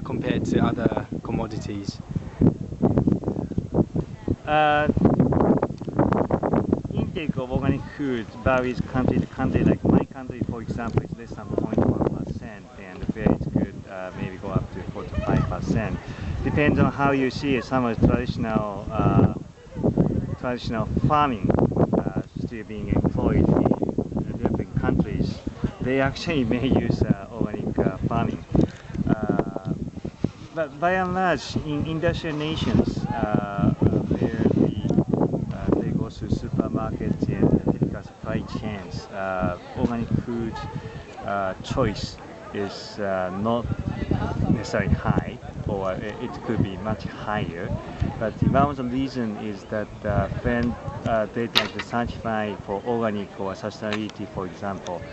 compared to other commodities? Intake of organic food varies country to country. Like my country, for example, is less than 0.1%, and where it's good, maybe go up to 4 to 5%. Depends on how you see it. Some of the traditional farming still being employed in developing countries. They actually may use organic farming. But by and large, in industrial nations, where they go to supermarkets and typical supply chains, organic food choice is not necessarily high, or it could be much higher. But one of the reasons is that when they like to certify for organic or sustainability, for example,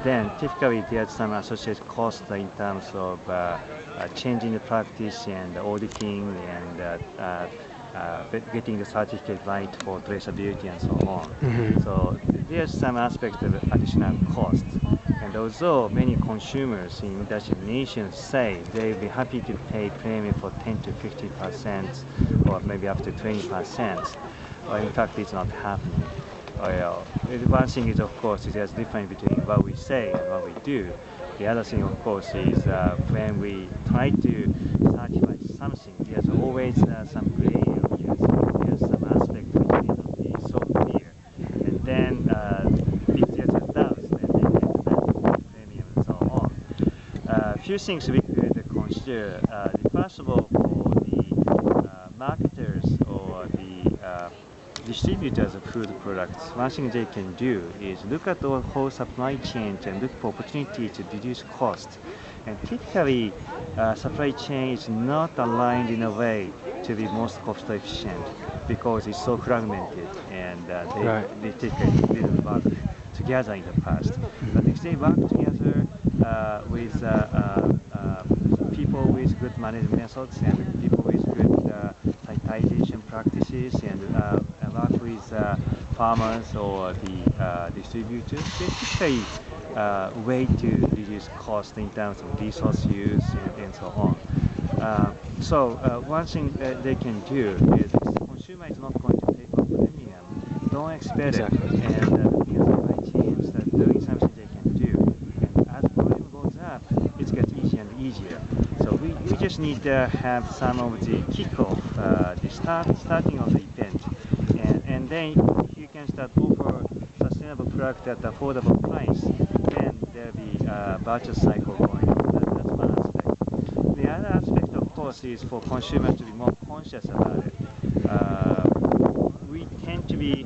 then typically there's some associated cost in terms of changing the practice and auditing and getting the certificate right for traceability and so on. Mm-hmm. So there's some aspect of additional cost. And although many consumers in industrial nations say they'll be happy to pay premium for 10 to 50% or maybe up to 20%, in fact it's not happening. One thing is, of course, there's a difference between what we say and what we do. The other thing, of course, is when we try to certify something, there's always some gray areas. There's some aspect which may not be so clear. And then if there's a doubt, then they can demand premium and so on. A few things we could consider. First of all, for the marketers or the distributors of food products, one thing they can do is look at the whole supply chain and look for opportunity to reduce cost. And typically, supply chain is not aligned in a way to be most cost efficient because it's so fragmented, and they typically didn't work together in the past. But if they work together with people with good management methods and people with good sanitization practices and work with farmers or the distributors, they typically way to reduce cost in terms of resource use and so on. So one thing they can do is if the consumer is not going to pay for premium, don't expect it. And supply chains are doing something they can do. And as volume goes up, it gets easier and easier. So we just need to have some of the kickoff, the starting of the event. And then if you can start offer sustainable product at affordable price, then there'll be a virtuous cycle going on. That's one aspect. The other aspect, of course, is for consumers to be more conscious about it. We tend to be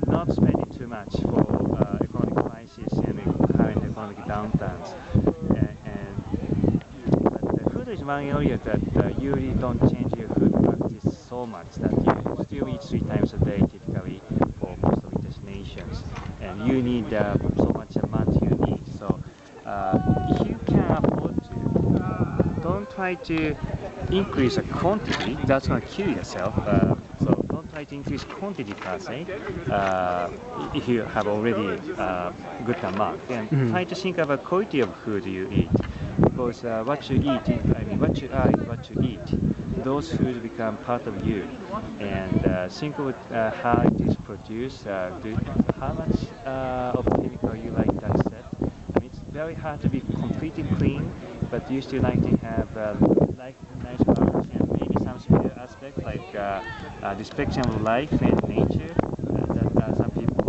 not spending too much for economic crisis and current economic downturns. But food is one area that you really don't change your food practice so much that you still eat 3 times a day typically for most of these nations, and you need so much amount you need. So if you can afford to, don't try to increase the quantity. That's going to kill yourself. So don't try to increase quantity per se if you have already good amount. And try to think about quality of food you eat, because what you eat, what you are is what you eat. Those foods become part of you, and think of how it is produced, how much of chemical you like to accept. It's very hard to be completely clean, but you still like to have nice colors and maybe some special aspects like respecting of life and nature. That some people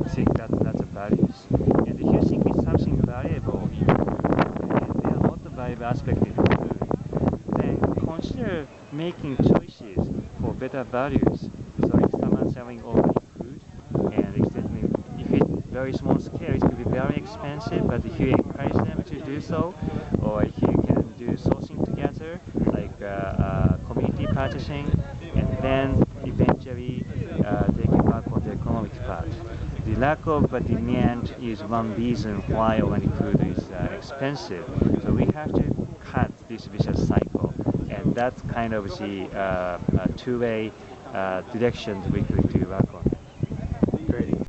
think that's a values. And if you think it's something valuable in food, and there are a lot of valuable aspects in food, then consider making choices for better values. So if someone's selling organic food, and if it's very small scale, it could be very expensive, but if you encourage them to do so, or if you can do sourcing together, like community purchasing, and then eventually they can work on the economic part. The lack of demand is one reason why organic food is expensive. So we have to cut this vicious cycle, and that's kind of the two-way directions we could do work on.